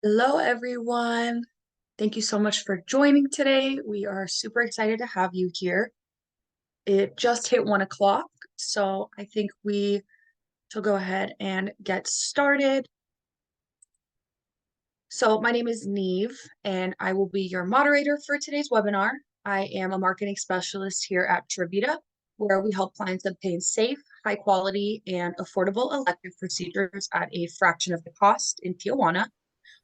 Hello, everyone. Thank you so much for joining today. We are super excited to have you here. It just hit 1 o'clock, so I think we shall go ahead and get started. So my name is Neve, and I will be your moderator for today's webinar. I am a marketing specialist here at Trivita, where we help clients obtain safe, high quality, and affordable elective procedures at a fraction of the cost in Tijuana.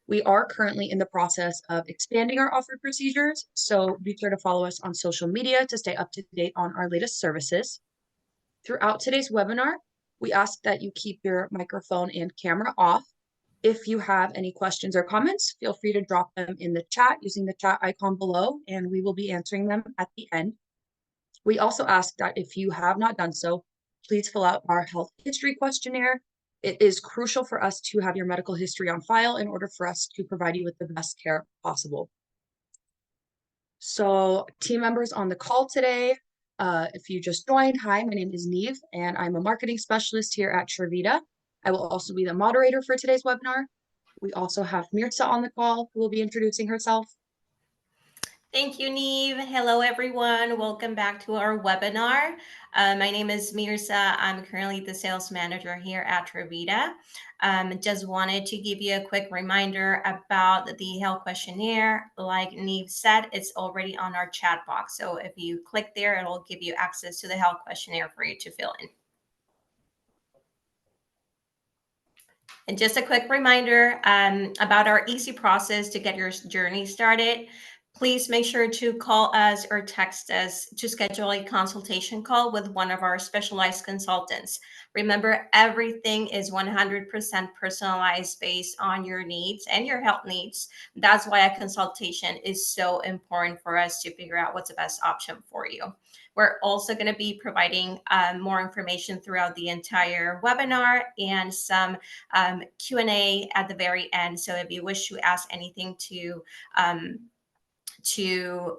We are currently in the process of expanding our offered procedures, so be sure to follow us on social media to stay up to date on our latest services. Throughout today's webinar, we ask that you keep your microphone and camera off. If you have any questions or comments, feel free to drop them in the chat using the chat icon below, and we will be answering them at the end. We also ask that if you have not done so, please fill out our health history questionnaire. It is crucial for us to have your medical history on file in order for us to provide you with the best care possible. So team members on the call today, if you just joined, hi, my name is Neve, and I'm a marketing specialist here at Trivita. I will also be the moderator for today's webinar. We also have Mirza on the call, who will be introducing herself. Thank you, Neve. Hello, everyone. Welcome back to our webinar. My name is Mirza. I'm currently the sales manager here at Trivita. Just wanted to give you a quick reminder about the health questionnaire. Like Neve said, it's already on our chat box. So if you click there, it'll give you access to the health questionnaire for you to fill in. And just a quick reminder about our easy process to get your journey started. Please make sure to call us or text us to schedule a consultation call with one of our specialized consultants. Remember, everything is 100% personalized based on your needs and your health needs. That's why a consultation is so important for us to figure out what's the best option for you. We're also going to be providing more information throughout the entire webinar and some Q&A at the very end. So if you wish to ask anything to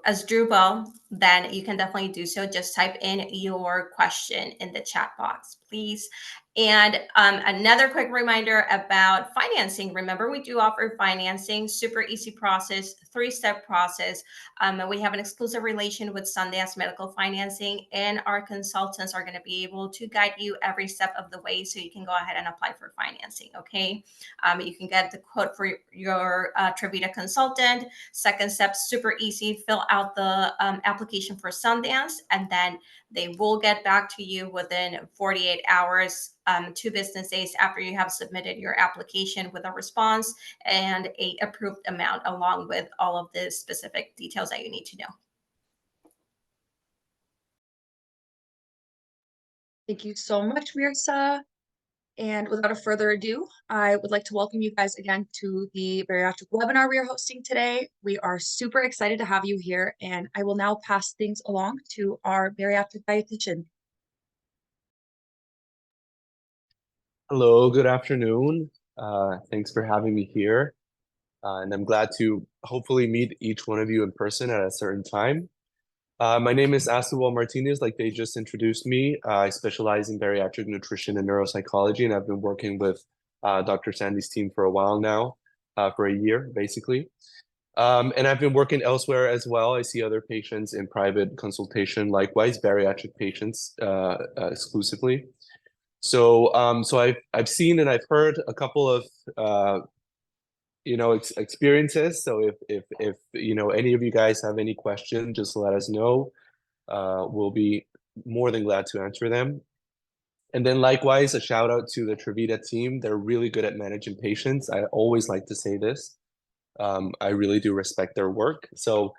Asdrubal, then you can definitely do so. Just type in your question in the chat box, please. And another quick reminder about financing. Remember, we do offer financing, super easy process, 3-step process. We have an exclusive relation with Sundance Medical Financing, and our consultants are going to be able to guide you every step of the way so you can go ahead and apply for financing, okay? You can get the quote for your Trivita consultant. Second step, super easy. Fill out the application for Sundance, and then they will get back to you within 48 hours, 2 business days after you have submitted your application with a response and a approved amount, along with all of the specific details that you need to know. Thank you so much, Mirza. And without a further ado, I would like to welcome you guys again to the bariatric webinar we are hosting today. We are super excited to have you here, and I will now pass things along to our bariatric dietitian. Hello, good afternoon. Thanks for having me here. And I'm glad to hopefully meet each one of you in person at a certain time. My name is Asubal Martinez, like they just introduced me. I specialize in bariatric nutrition and neuropsychology, and I've been working with Dr. Sandy's team for a while now, for a year, basically. And I've been working elsewhere as well. I see other patients in private consultation, likewise, bariatric patients exclusively. So I've seen and I've heard a couple of experiences. So if any of you guys have any questions, just let us know. We'll be more than glad to answer them. And then likewise, a shout out to the Trivita team. They're really good at managing patients. I always like to say this. I really do respect their work. So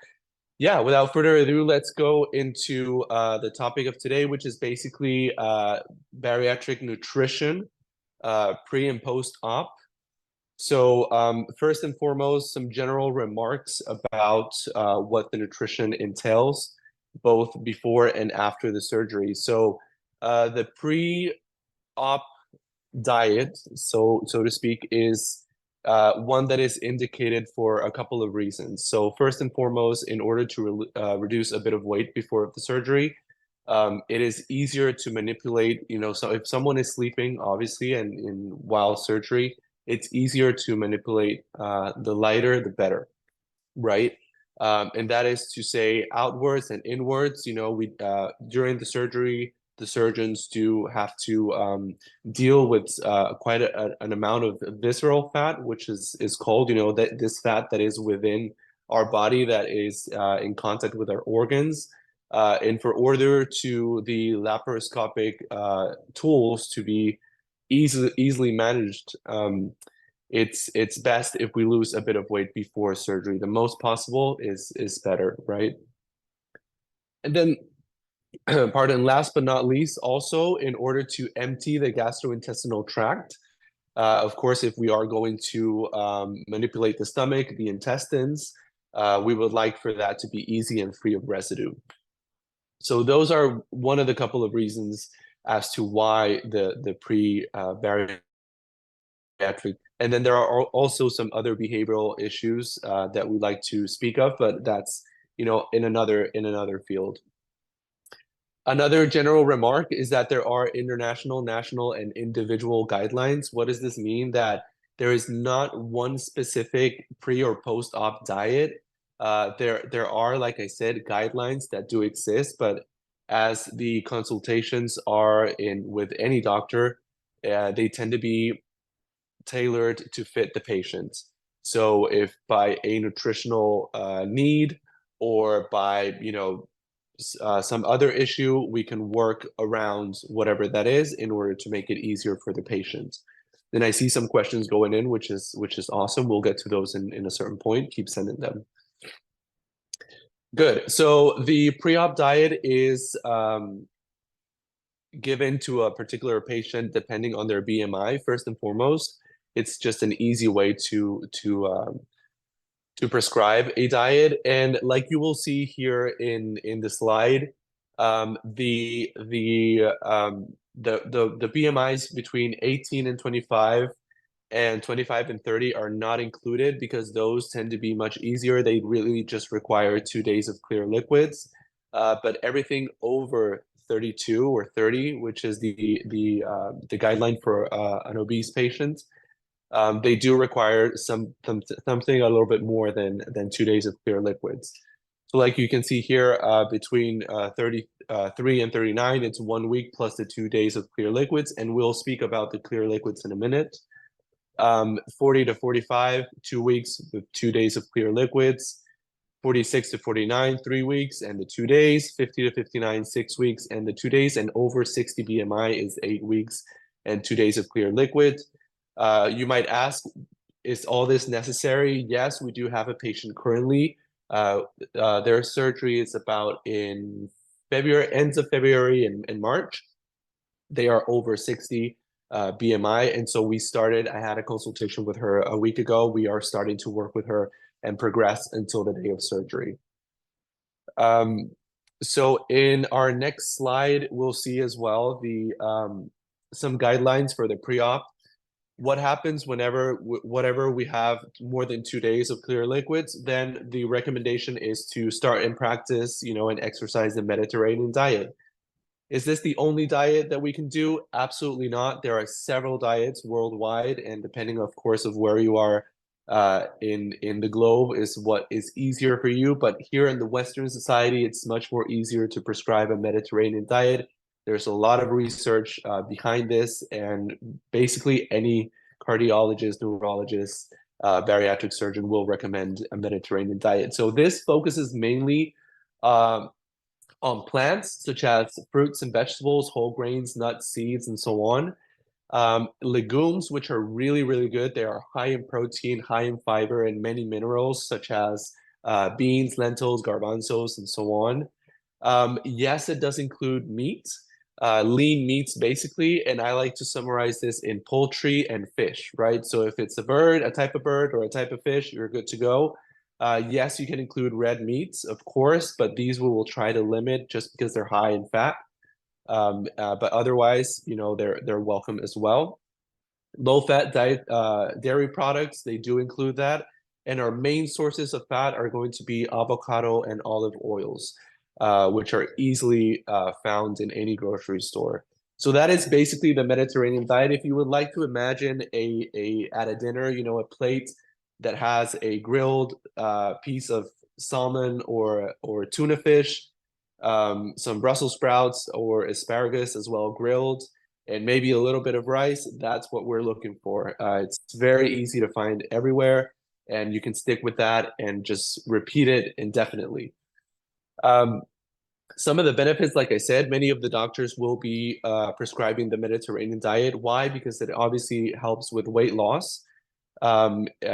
yeah, without further ado, let's go into the topic of today, which is basically bariatric nutrition, pre and post-op. So first and foremost, some general remarks about what the nutrition entails, both before and after the surgery. So the pre-op diet, so to speak, is one that is indicated for a couple of reasons. So first and foremost, in order to reduce a bit of weight before the surgery, it is easier to manipulate, so if someone is sleeping, obviously, and while surgery, it's easier to manipulate. The lighter, the better, right? And that is to say outwards and inwards. We during the surgery, the surgeons do have to deal with quite an amount of visceral fat, which is called, that this fat that is within our body that is in contact with our organs. And for order to the laparoscopic tools to be easily managed, it's best if we lose a bit of weight before surgery. The most possible is better, right? And then, pardon, last but not least, also in order to empty the gastrointestinal tract, of course, if we are going to manipulate the stomach, the intestines, we would like for that to be easy and free of residue. So those are one of the couple of reasons as to why the pre-bariatric. And then there are also some other behavioral issues that we like to speak of, but that's in another field. Another general remark is that there are international, national, and individual guidelines. What does this mean? That there is not one specific pre or post-op diet. There are, like I said, guidelines that do exist, but as the consultations are with any doctor, they tend to be tailored to fit the patient. So if by a nutritional need or by some other issue, we can work around whatever that is in order to make it easier for the patient. Then I see some questions going in, which is awesome. We'll get to those in a certain point. Keep sending them. Good. So the pre-op diet is given to a particular patient depending on their BMI. First and foremost, it's just an easy way to prescribe a diet. And like you will see here in the slide, the BMIs between 18 and 25 and 25 and 30 are not included because those tend to be much easier. They really just require 2 days of clear liquids. But everything over 32 or 30, which is the guideline for an obese patient, they do require something a little bit more than 2 days of clear liquids. So like you can see here, between 33 and 39, it's 1 week plus the 2 days of clear liquids, and we'll speak about the clear liquids in a minute. 40 to 45, 2 weeks with 2 days of clear liquids. 46 to 49, 3 weeks and the 2 days. 50 to 59, 6 weeks and the 2 days. And over 60 BMI is 8 weeks and 2 days of clear liquid. You might ask, is all this necessary? Yes, we do have a patient currently. Their surgery is about in February, ends of February and March. They are over 60 BMI. And so I had a consultation with her a week ago. We are starting to work with her and progress until the day of surgery. So in our next slide, we'll see as well some guidelines for the pre-op. What happens whenever we have more than 2 days of clear liquids, then the recommendation is to start and practice, and exercise the Mediterranean diet. Is this the only diet that we can do? Absolutely not. There are several diets worldwide, and depending, of course, of where you are in the globe is what is easier for you. But here in the Western society, it's much more easier to prescribe a Mediterranean diet. There's a lot of research behind this, and basically any cardiologist, neurologist, bariatric surgeon will recommend a Mediterranean diet. So this focuses mainly on plants such as fruits and vegetables, whole grains, nuts, seeds, and so on. Legumes, which are really, really good. They are high in protein, high in fiber, and many minerals such as beans, lentils, garbanzos, and so on. Yes, it does include meat. Lean meats basically, and I like to summarize this in poultry and fish, right? So if it's a type of bird or a type of fish, you're good to go. Yes, you can include red meats, of course, but these we will try to limit just because they're high in fat. But otherwise, they're welcome as well. Low-fat diet, dairy products, they do include that. And our main sources of fat are going to be avocado and olive oils, which are easily found in any grocery store. So that is basically the Mediterranean diet. If you would like to imagine at a dinner, you know, a plate that has a grilled piece of salmon or tuna fish, some Brussels sprouts or asparagus as well grilled, and maybe a little bit of rice, that's what we're looking for. It's very easy to find everywhere, and you can stick with that and just repeat it indefinitely. Some of the benefits, like I said, many of the doctors will be prescribing the Mediterranean diet. Why? Because it obviously helps with weight loss.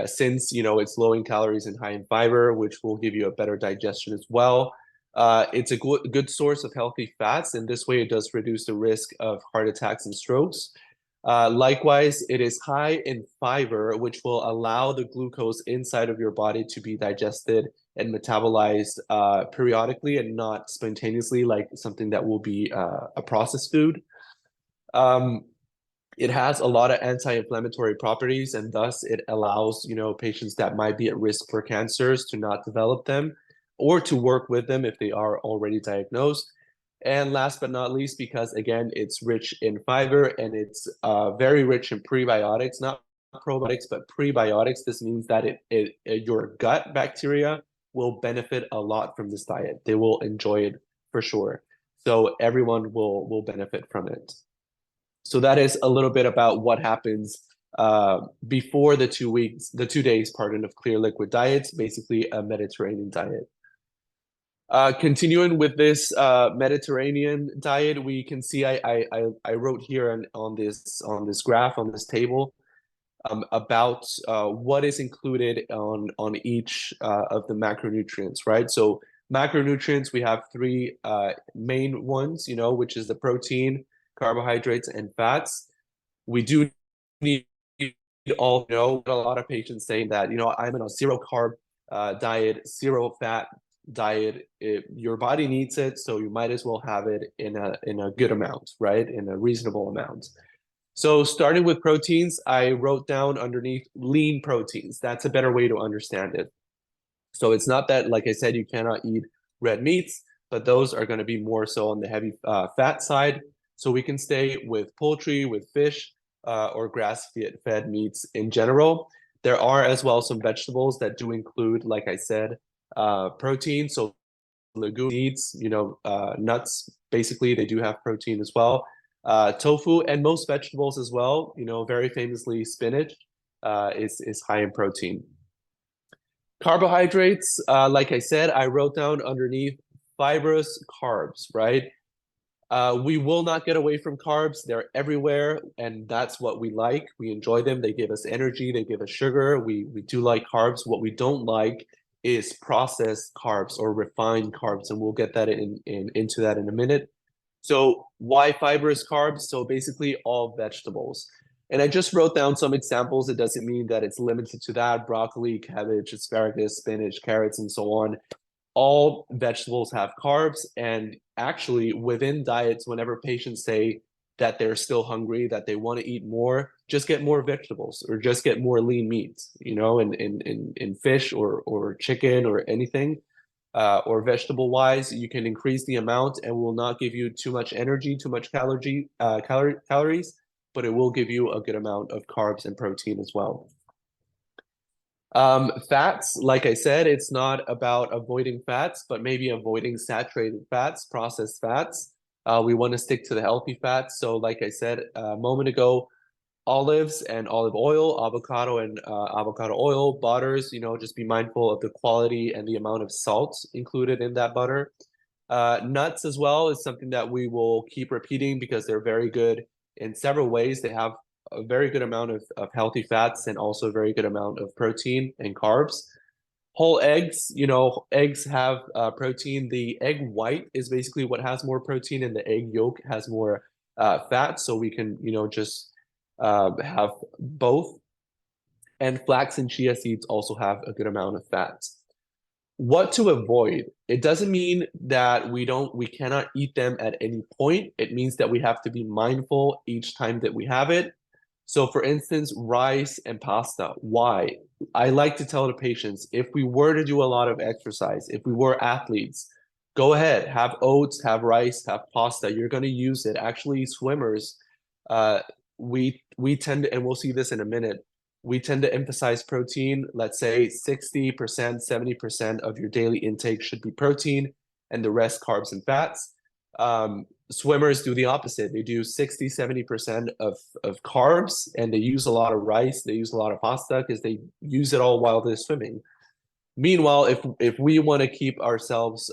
Since, you know, it's low in calories and high in fiber, which will give you a better digestion as well. It's a good source of healthy fats, and this way it does reduce the risk of heart attacks and strokes. Likewise, it is high in fiber, which will allow the glucose inside of your body to be digested and metabolized periodically and not spontaneously like something that will be a processed food. It has a lot of anti-inflammatory properties, and thus it allows, you know, patients that might be at risk for cancers to not develop them or to work with them if they are already diagnosed. And last but not least, because again, it's rich in fiber and it's very rich in prebiotics, not probiotics, but prebiotics. This means that your gut bacteria will benefit a lot from this diet. They will enjoy it for sure. So everyone will benefit from it. So that is a little bit about what happens before the 2 days, of clear liquid diets, basically a Mediterranean diet. Continuing with this Mediterranean diet, we can see I wrote here on this graph, on this table, about what is included on each of the macronutrients, right? So macronutrients, we have three main ones, you know, which is the protein, carbohydrates, and fats. We do need all know a lot of patients saying that, you know, I'm in a zero carb diet, zero fat diet. Your body needs it, so you might as well have it in a good amount, right? In a reasonable amount. So starting with proteins, I wrote down underneath lean proteins. That's a better way to understand it. So it's not that, like I said, you cannot eat red meats, but those are going to be more so on the heavy fat side. So we can stay with poultry, with fish, or grass-fed meats in general. There are as well some vegetables that do include, like I said, protein. So legume seeds, you know, nuts, basically, they do have protein as well. Tofu and most vegetables as well, you know, very famously spinach is high in protein. Carbohydrates, like I said, I wrote down underneath fibrous carbs, right? We will not get away from carbs. They're everywhere, and that's what we like. We enjoy them. They give us energy. They give us sugar. We do like carbs. What we don't like is processed carbs or refined carbs, and we'll get that into that in a minute. So why fibrous carbs? So basically all vegetables. And I just wrote down some examples. It doesn't mean that it's limited to that. Broccoli, cabbage, asparagus, spinach, carrots, and so on. All vegetables have carbs. And actually within diets, whenever patients say that they're still hungry, that they want to eat more, just get more vegetables or just get more lean meats, you know, in fish or chicken or anything. Or vegetable wise, you can increase the amount and will not give you too much energy, too much calories, but it will give you a good amount of carbs and protein as well. Fats, like I said, it's not about avoiding fats, but maybe avoiding saturated fats, processed fats. We want to stick to the healthy fats. So like I said a moment ago, olives and olive oil, avocado and avocado oil, butters, you know, just be mindful of the quality and the amount of salt included in that butter. Nuts as well is something that we will keep repeating because they're very good in several ways. They have a very good amount of healthy fats and also a very good amount of protein and carbs. Whole eggs, you know, eggs have protein. The egg white is basically what has more protein, and the egg yolk has more fat. So we can, you know, just have both. And flax and chia seeds also have a good amount of fat. What to avoid? It doesn't mean that we cannot eat them at any point. It means that we have to be mindful each time that we have it. So for instance, rice and pasta. Why? I like to tell the patients, if we were to do a lot of exercise, if we were athletes, go ahead, have oats, have rice, have pasta. You're going to use it. Actually, swimmers, we tend to, and we'll see this in a minute, we tend to emphasize protein. Let's say 60%, 70% of your daily intake should be protein, and the rest carbs and fats. Swimmers do the opposite. They do 60, 70% of carbs, and they use a lot of rice. They use a lot of pasta because they use it all while they're swimming. Meanwhile, if we want to keep ourselves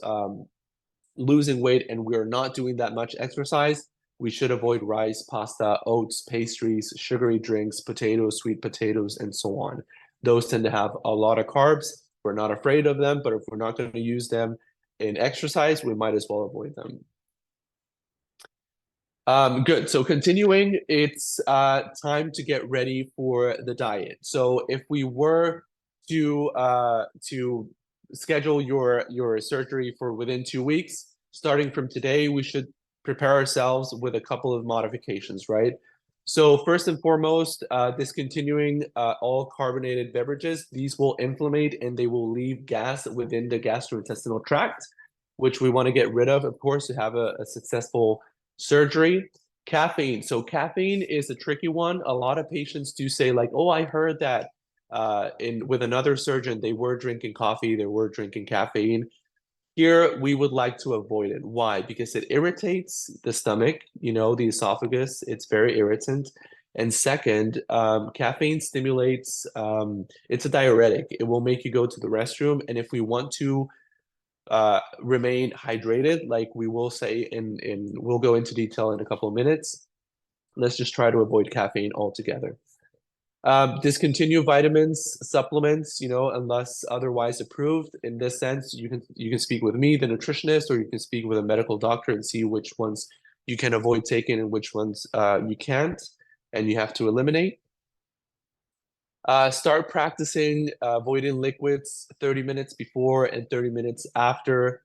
losing weight and we're not doing that much exercise, we should avoid rice, pasta, oats, pastries, sugary drinks, potatoes, sweet potatoes, and so on. Those tend to have a lot of carbs. We're not afraid of them, but if we're not going to use them in exercise, we might as well avoid them. Good. So continuing, it's time to get ready for the diet. So if we were to schedule your surgery for within 2 weeks, starting from today, we should prepare ourselves with a couple of modifications, right? So first and foremost, discontinuing all carbonated beverages. These will inflammate and they will leave gas within the gastrointestinal tract, which we want to get rid of course, to have a successful surgery. Caffeine. So caffeine is a tricky one. A lot of patients do say like, oh, I heard that with another surgeon, they were drinking coffee, they were drinking caffeine. Here, we would like to avoid it. Why? Because it irritates the stomach, the esophagus. It's very irritant. And second, caffeine stimulates, it's a diuretic. It will make you go to the restroom. And if we want to remain hydrated, like we will say we'll go into detail in a couple of minutes, let's just try to avoid caffeine altogether. Discontinue vitamins, supplements, unless otherwise approved. In this sense, you can speak with me, the nutritionist, or you can speak with a medical doctor and see which ones you can avoid taking and which ones you can't, and you have to eliminate. Start practicing avoiding liquids 30 minutes before and 30 minutes after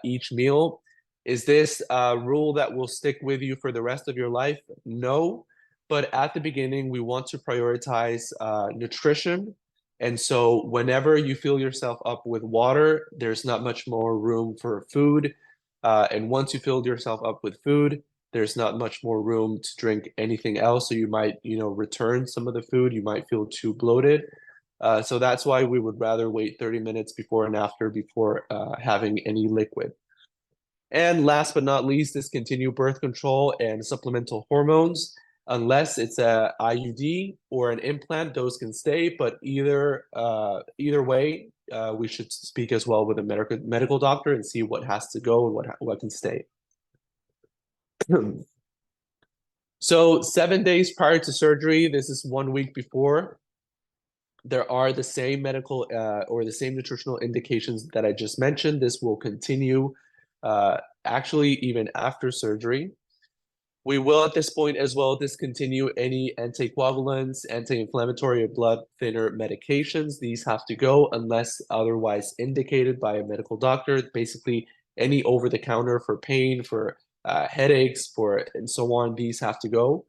each meal. Is this a rule that will stick with you for the rest of your life? No. But at the beginning, we want to prioritize nutrition. And so whenever you fill yourself up with water, there's not much more room for food. And once you filled yourself up with food, there's not much more room to drink anything else. So you might, return some of the food. You might feel too bloated. So that's why we would rather wait 30 minutes before and after before having any liquid. And last but not least, discontinue birth control and supplemental hormones. Unless it's a IUD or an implant, those can stay. But either way, we should speak as well with a medical doctor and see what has to go and what can stay. So 7 days prior to surgery, this is 1 week before, there are the same medical or the same nutritional indications that I just mentioned. This will continue actually even after surgery. We will at this point as well discontinue any anticoagulants, anti-inflammatory or blood thinner medications. These have to go unless otherwise indicated by a medical doctor. Basically, any over-the-counter for pain, for headaches, and so on, these have to go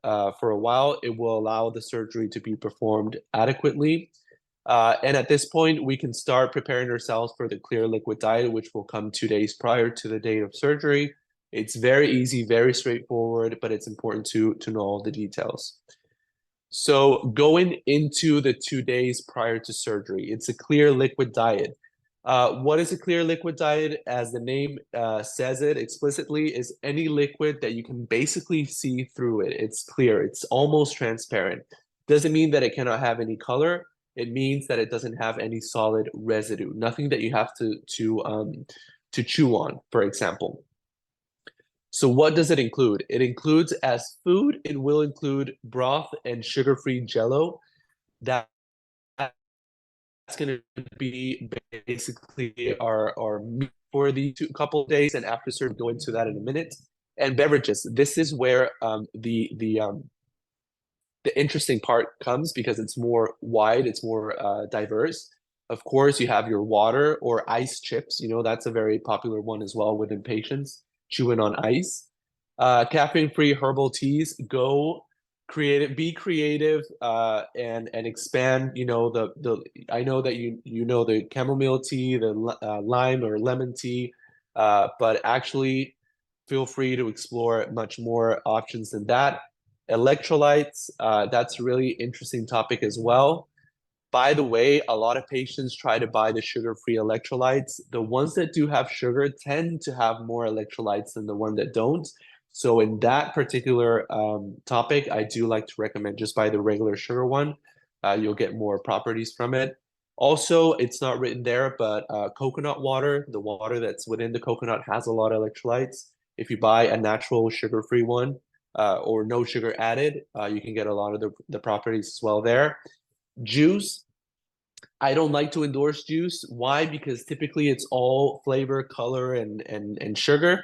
for a while. It will allow the surgery to be performed adequately. And at this point, we can start preparing ourselves for the clear liquid diet, which will come 2 days prior to the date of surgery. It's very easy, very straightforward, but it's important to know all the details. So going into the 2 days prior to surgery, it's a clear liquid diet. What is a clear liquid diet? As the name says it explicitly, is any liquid that you can basically see through it. It's clear. It's almost transparent. Doesn't mean that it cannot have any color. It means that it doesn't have any solid residue. Nothing that you have to chew on, for example. So what does it include? It includes, as food, it will include broth and sugar-free jello. That's going to be basically our meat for the couple of days, and after surgery, go into that in a minute. And beverages. This is where the interesting part comes, because it's more wide, it's more diverse. Of course, you have your water or ice chips. That's a very popular one as well within patients. Chewing on ice. Caffeine-free herbal teas. Be creative and expand. I know that you know the chamomile tea, the lime or lemon tea, but actually feel free to explore much more options than that. Electrolytes, that's a really interesting topic as well. By the way, a lot of patients try to buy the sugar-free electrolytes. The ones that do have sugar tend to have more electrolytes than the one that don't. So in that particular topic, I do like to recommend just buy the regular sugar one. You'll get more properties from it. Also, it's not written there, but coconut water, the water that's within the coconut has a lot of electrolytes. If you buy a natural sugar-free one or no sugar added, you can get a lot of the properties as well there. Juice, I don't like to endorse juice. Why? Because typically it's all flavor, color, and sugar.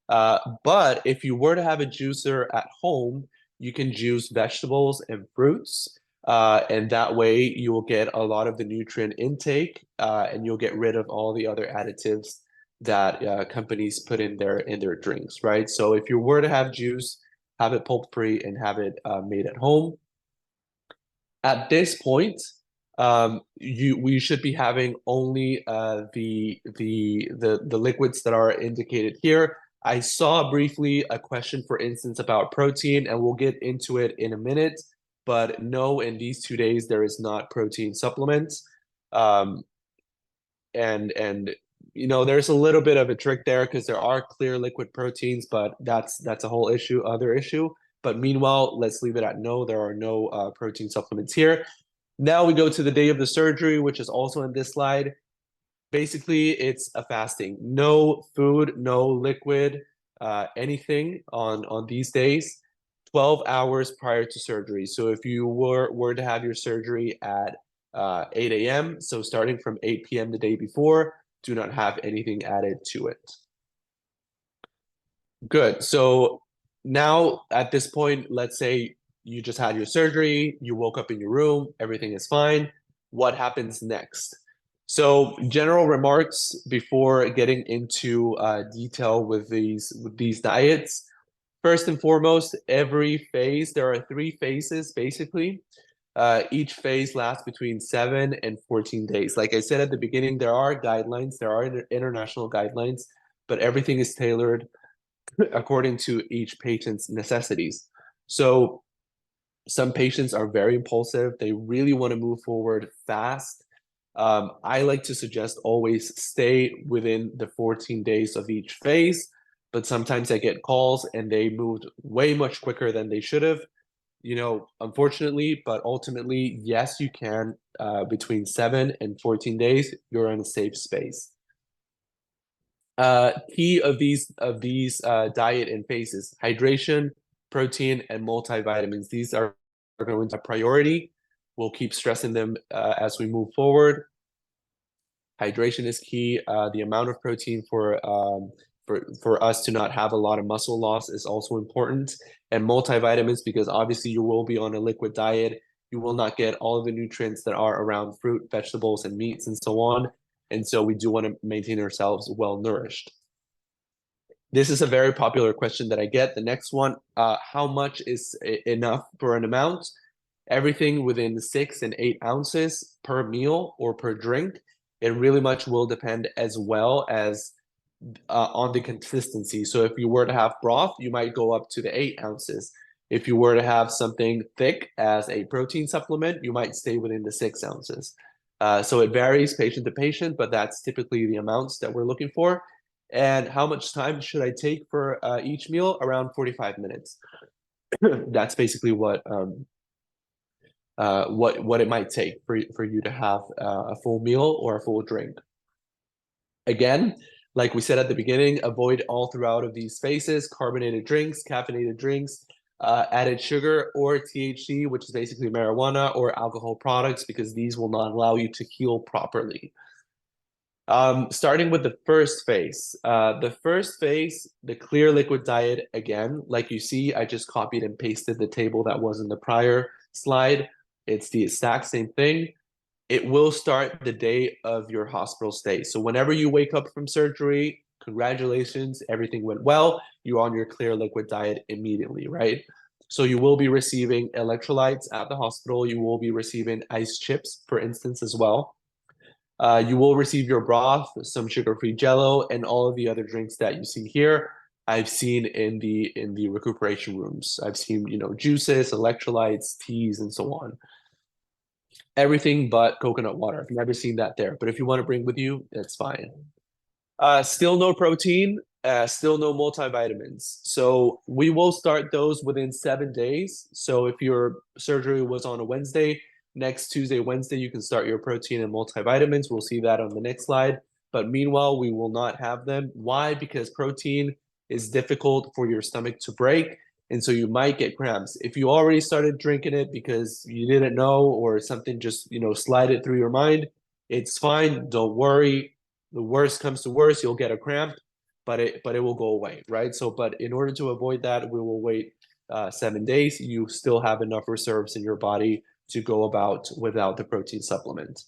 But if you were to have a juicer at home, you can juice vegetables and fruits. And that way you will get a lot of the nutrient intake, and you'll get rid of all the other additives that companies put in their drinks, right? So if you were to have juice, have it pulp-free and have it made at home. At this point, we should be having only the liquids that are indicated here. I saw briefly a question, for instance, about protein, and we'll get into it in a minute. But no, in these 2 days, there is not protein supplements. And you know, there's a little bit of a trick there because there are clear liquid proteins, but that's a whole other issue. But meanwhile, let's leave it at no, there are no protein supplements here. Now we go to the day of the surgery, which is also in this slide. Basically, it's a fasting. No food, no liquid, anything on these days, 12 hours prior to surgery. So if you were to have your surgery at 8 a.m., so starting from 8 p.m. the day before, do not have anything added to it. Good. So now at this point, let's say you just had your surgery, you woke up in your room, everything is fine. What happens next? So general remarks before getting into detail with these diets. First and foremost, every phase, there are 3 phases basically. Each phase lasts between 7 and 14 days. Like I said at the beginning, there are guidelines, there are international guidelines, but everything is tailored according to each patient's necessities. So some patients are very impulsive. They really want to move forward fast. I like to suggest always stay within the 14 days of each phase, but sometimes I get calls and they moved way much quicker than they should have, you know, unfortunately, but ultimately, yes, you can, between 7 and 14 days, you're in a safe space. Key of these diet and phases: hydration, protein, and multivitamins. These are going to be a priority. We'll keep stressing them as we move forward. Hydration is key. The amount of protein for us to not have a lot of muscle loss is also important. And multivitamins, because obviously you will be on a liquid diet. You will not get all of the nutrients that are around fruit, vegetables, and meats, and so on. And so we do want to maintain ourselves well nourished. This is a very popular question that I get. The next one, how much is enough for an amount? Everything within 6 and 8 ounces per meal or per drink. It really much will depend as well as on the consistency. So if you were to have broth, you might go up to the 8 ounces. If you were to have something thick as a protein supplement, you might stay within the 6 ounces. So it varies patient to patient, but that's typically the amounts that we're looking for. And how much time should I take for each meal? Around 45 minutes. That's basically what it might take for you to have a full meal or a full drink. Again, like we said at the beginning, avoid all throughout of these phases: carbonated drinks, caffeinated drinks, added sugar or THC, which is basically marijuana, or alcohol products, because these will not allow you to heal properly. Starting with the first phase. The first phase, the clear liquid diet, again, like you see, I just copied and pasted the table that was in the prior slide. It's the exact same thing. It will start the day of your hospital stay. So whenever you wake up from surgery, congratulations, everything went well. You're on your clear liquid diet immediately, right? So you will be receiving electrolytes at the hospital. You will be receiving ice chips, for instance, as well. You will receive your broth, some sugar-free Jello, and all of the other drinks that you see here. I've seen in the recuperation rooms. I've seen, juices, electrolytes, teas, and so on. Everything but coconut water. I've never seen that there. But if you want to bring with you, that's fine. Still no protein, still no multivitamins. So we will start those within 7 days. So if your surgery was on a Wednesday, next Tuesday, Wednesday, you can start your protein and multivitamins. We'll see that on the next slide. But meanwhile, we will not have them. Why? Because protein is difficult for your stomach to break. And so you might get cramps. If you already started drinking it because you didn't know or something just, slided through your mind, it's fine. Don't worry. The worst comes to worst, you'll get a cramp, but it will go away, right? So, but in order to avoid that, we will wait 7 days. You still have enough reserves in your body to go about without the protein supplement.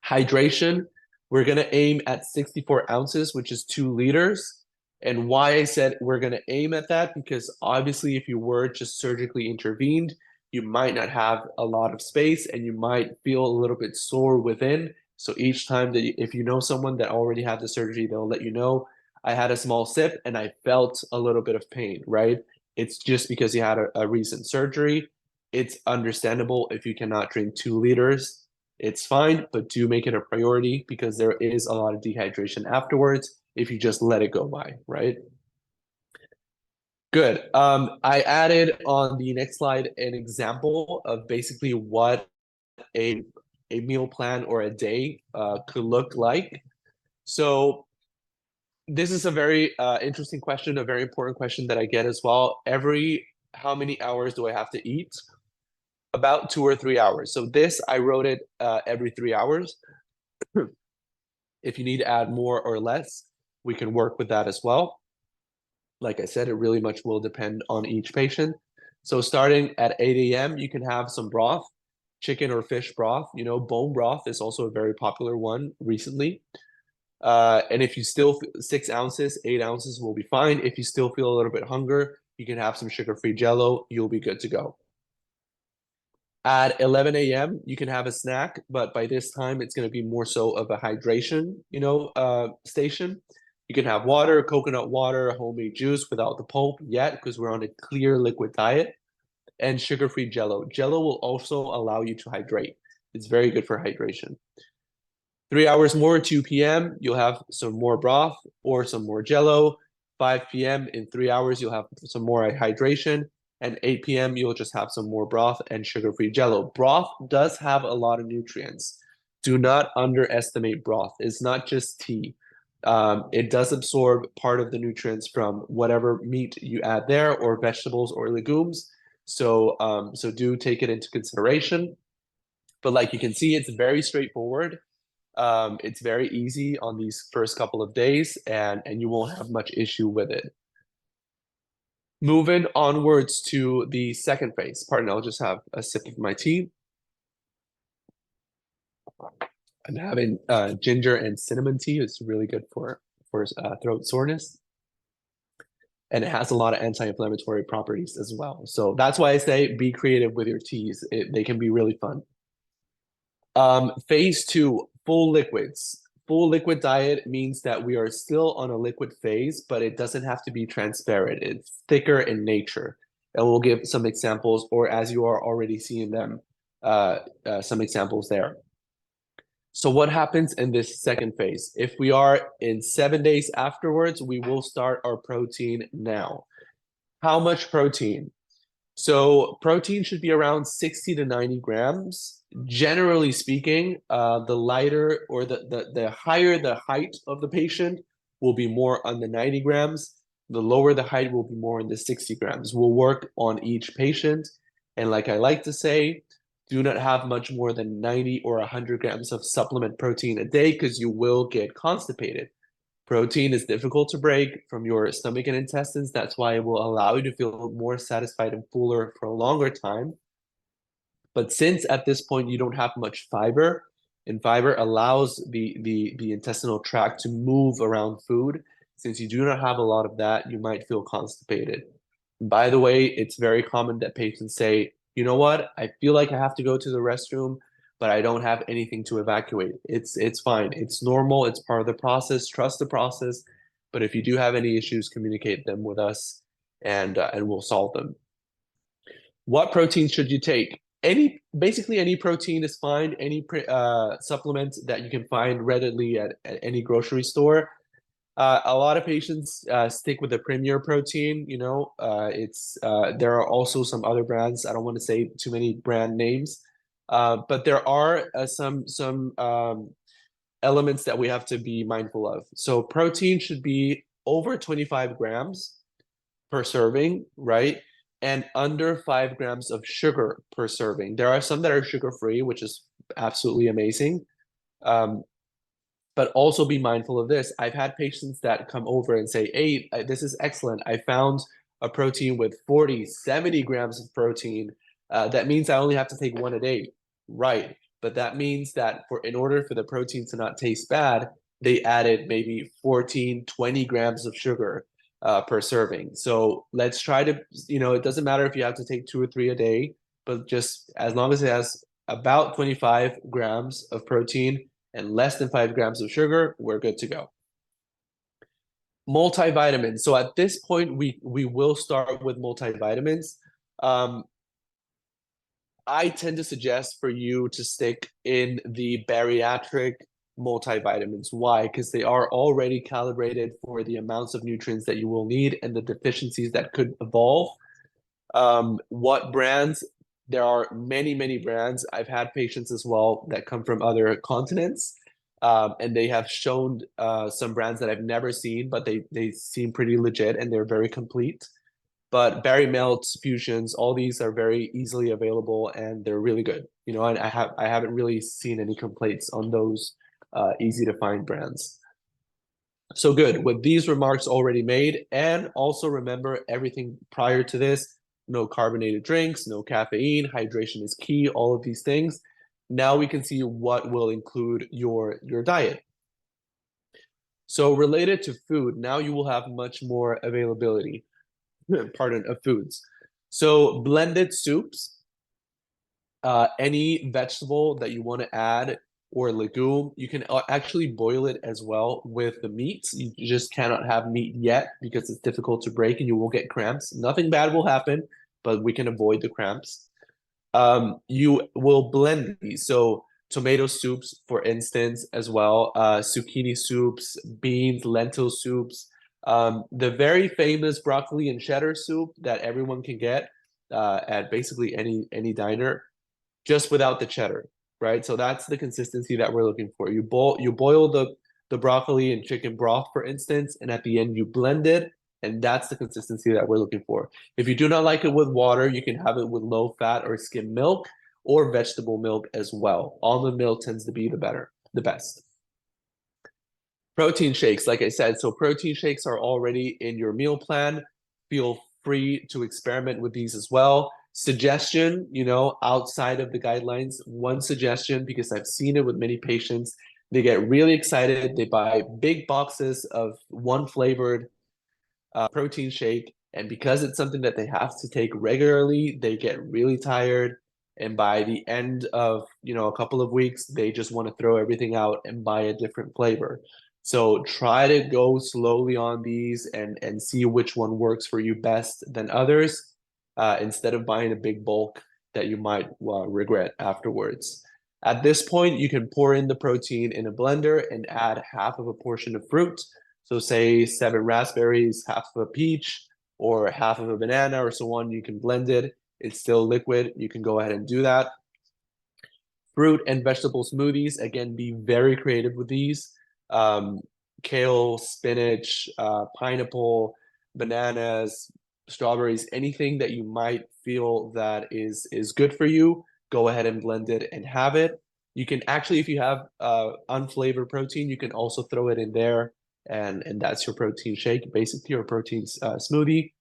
Hydration, we're going to aim at 64 ounces, which is 2 liters. And why I said we're going to aim at that, because obviously if you were just surgically intervened, you might not have a lot of space and you might feel a little bit sore within. So each time that if you know someone that already had the surgery, they'll let you know, I had a small sip and I felt a little bit of pain, right? It's just because you had a recent surgery. It's understandable if you cannot drink 2 liters. It's fine, but do make it a priority because there is a lot of dehydration afterwards if you just let it go by, right? Good. I added on the next slide an example of basically what a meal plan or a day could look like. So this is a very interesting question, a very important question that I get as well. How many hours do I have to eat? About 2 or 3 hours. So this, I wrote it every 3 hours. If you need to add more or less, we can work with that as well. Like I said, it really much will depend on each patient. So starting at 8 a.m., you can have some broth, chicken or fish broth. Bone broth is also a very popular one recently. And if you still 6 ounces, 8 ounces will be fine. If you still feel a little bit hunger, you can have some sugar-free Jello. You'll be good to go. At 11 a.m., you can have a snack, but by this time, it's going to be more so of a hydration, station. You can have water, coconut water, homemade juice without the pulp yet, because we're on a clear liquid diet, and sugar-free Jello. Jello will also allow you to hydrate. It's very good for hydration. 3 hours more, 2 p.m., you'll have some more broth or some more Jello. 5 p.m., in 3 hours, you'll have some more hydration. And 8 p.m., you'll just have some more broth and sugar-free Jello. Broth does have a lot of nutrients. Do not underestimate broth. It's not just tea. It does absorb part of the nutrients from whatever meat you add there or vegetables or legumes. So do take it into consideration. But like you can see, it's very straightforward. It's very easy on these first couple of days, and you won't have much issue with it. Moving onwards to the second phase. Pardon, I'll just have a sip of my tea. I'm having ginger and cinnamon tea. It's really good for throat soreness. And it has a lot of anti-inflammatory properties as well. So that's why I say be creative with your teas. They can be really fun. Phase 2, full liquids. Full liquid diet means that we are still on a liquid phase, but it doesn't have to be transparent. It's thicker in nature. And we'll give some examples, or as you are already seeing them, some examples there. So what happens in this second phase? If we are in 7 days afterwards, we will start our protein now. How much protein? So protein should be around 60 to 90 grams. Generally speaking, the lighter or the higher the height of the patient will be more on the 90 grams. The lower the height will be more in the 60 grams. We'll work on each patient. And like I like to say, do not have much more than 90 or 100 grams of supplement protein a day because you will get constipated. Protein is difficult to break from your stomach and intestines. That's why it will allow you to feel more satisfied and fuller for a longer time. But since at this point you don't have much fiber, and fiber allows the intestinal tract to move around food, since you do not have a lot of that, you might feel constipated. And by the way, it's very common that patients say, you know what, I feel like I have to go to the restroom, but I don't have anything to evacuate. It's fine. It's normal. It's part of the process. Trust the process. But if you do have any issues, communicate them with us, and we'll solve them. What protein should you take? Basically any protein is fine. Any supplement that you can find readily at any grocery store. A lot of patients stick with the Premier protein. You know, there are also some other brands. I don't want to say too many brand names, but there are some elements that we have to be mindful of. So protein should be over 25 grams per serving, right? And under 5 grams of sugar per serving. There are some that are sugar-free, which is absolutely amazing. But also be mindful of this. I've had patients that come over and say, hey, this is excellent. I found a protein with 40, 70 grams of protein. That means I only have to take one a day. Right. But that means that in order for the protein to not taste bad, they added maybe 14, 20 grams of sugar per serving. So let's try to, it doesn't matter if you have to take 2 or 3 a day, but just as long as it has about 25 grams of protein and less than 5 grams of sugar, we're good to go. Multivitamins. So at this point, we will start with multivitamins. I tend to suggest for you to stick in the bariatric multivitamins. Why? Because they are already calibrated for the amounts of nutrients that you will need and the deficiencies that could evolve. What brands? There are many, many brands. I've had patients as well that come from other continents, and they have shown some brands that I've never seen, but they seem pretty legit and they're very complete. But Berry Melts, Fusions, all these are very easily available and they're really good. And I haven't really seen any complaints on those easy to find brands. So good. With these remarks already made, and also remember everything prior to this: no carbonated drinks, no caffeine, hydration is key, all of these things. Now we can see what will include your diet. So related to food, now you will have much more availability. Of foods. So blended soups, any vegetable that you want to add or legume, you can actually boil it as well with the meats. You just cannot have meat yet because it's difficult to break and you will get cramps. Nothing bad will happen, but we can avoid the cramps. You will blend these. So tomato soups, for instance, as well, zucchini soups, beans, lentil soups, the very famous broccoli and cheddar soup that everyone can get at basically any diner, just without the cheddar, right? So that's the consistency that we're looking for. You boil the broccoli and chicken broth, for instance, and at the end you blend it, and that's the consistency that we're looking for. If you do not like it with water, you can have it with low fat or skim milk or vegetable milk as well. Almond milk tends to be the best. Protein shakes, like I said, so protein shakes are already in your meal plan. Feel free to experiment with these as well. Suggestion, outside of the guidelines, one suggestion, because I've seen it with many patients, they get really excited. They buy big boxes of one flavored protein shake, and because it's something that they have to take regularly, they get really tired. And by the end of a couple of weeks, they just want to throw everything out and buy a different flavor. So try to go slowly on these and see which one works for you best than others, instead of buying a big bulk that you might regret afterwards. At this point, you can pour in the protein in a blender and add half of a portion of fruit. So say 7 raspberries, half of a peach, or half of a banana or so on. You can blend it. It's still liquid. You can go ahead and do that. Fruit and vegetable smoothies, again, be very creative with these. Kale, spinach, pineapple, bananas, strawberries, anything that you might feel that is good for you, go ahead and blend it and have it. You can actually, if you have unflavored protein, you can also throw it in there, and that's your protein shake, basically your protein smoothie.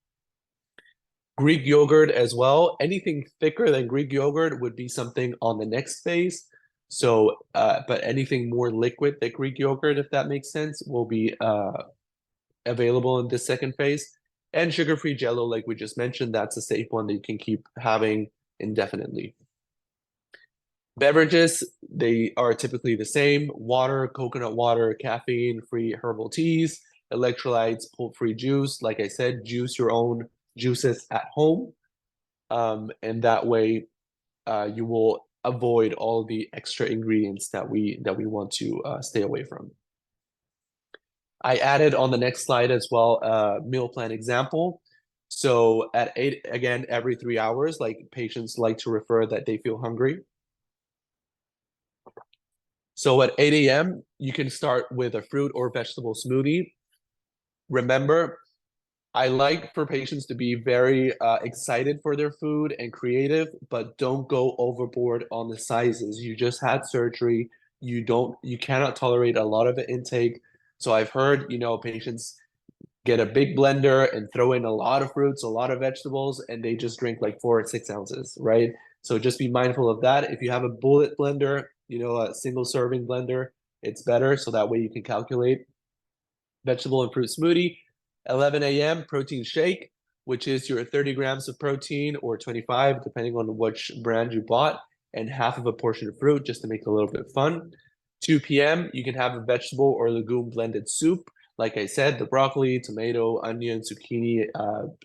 Greek yogurt as well. Anything thicker than Greek yogurt would be something on the next phase. So, but anything more liquid than Greek yogurt, if that makes sense, will be available in this second phase. And sugar-free Jello, like we just mentioned, that's a safe one that you can keep having indefinitely. Beverages, they are typically the same: water, coconut water, caffeine-free herbal teas, electrolytes, pulp-free juice. Like I said, juice your own juices at home. And that way you will avoid all the extra ingredients that we want to stay away from. I added on the next slide as well a meal plan example. So at 8, again, every 3 hours, like patients like to refer that they feel hungry. So at 8 a.m., you can start with a fruit or vegetable smoothie. Remember, I like for patients to be very excited for their food and creative, but don't go overboard on the sizes. You just had surgery. You cannot tolerate a lot of intake. So I've heard, patients get a big blender and throw in a lot of fruits, a lot of vegetables, and they just drink like 4 or 6 ounces, right? So just be mindful of that. If you have a bullet blender, a single serving blender, it's better. So that way you can calculate. Vegetable and fruit smoothie. 11 a.m. protein shake, which is your 30 grams of protein or 25, depending on which brand you bought, and half of a portion of fruit just to make it a little bit fun. 2 p.m. you can have a vegetable or legume blended soup. Like I said, the broccoli, tomato, onion, zucchini,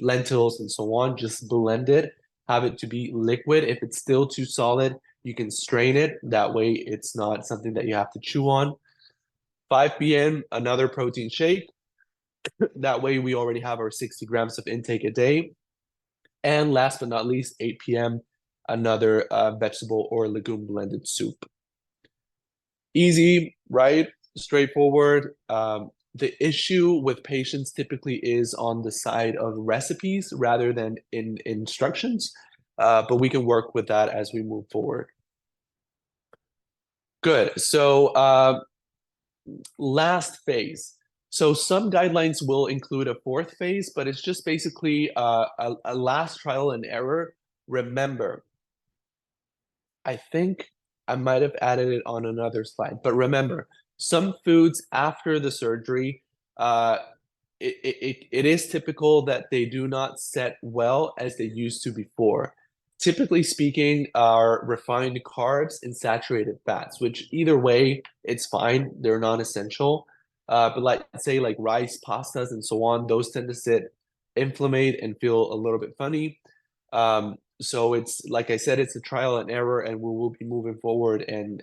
lentils, and so on, just blend it. Have it to be liquid. If it's still too solid, you can strain it. That way it's not something that you have to chew on. 5 p.m., another protein shake. That way we already have our 60 grams of intake a day. And last but not least, 8 p.m., another vegetable or legume blended soup. Easy, right? Straightforward. The issue with patients typically is on the side of recipes rather than in instructions, but we can work with that as we move forward. Good. So last phase. So some guidelines will include a 4th phase, but it's just basically a last trial and error. Remember, I think I might have added it on another slide, but remember, some foods after the surgery, it is typical that they do not set well as they used to before. Typically speaking, are refined carbs and saturated fats, which either way, it's fine. They're non-essential. But let's say like rice, pastas, and so on, those tend to sit, inflammate, and feel a little bit funny. So it's, like I said, it's a trial and error, and we will be moving forward and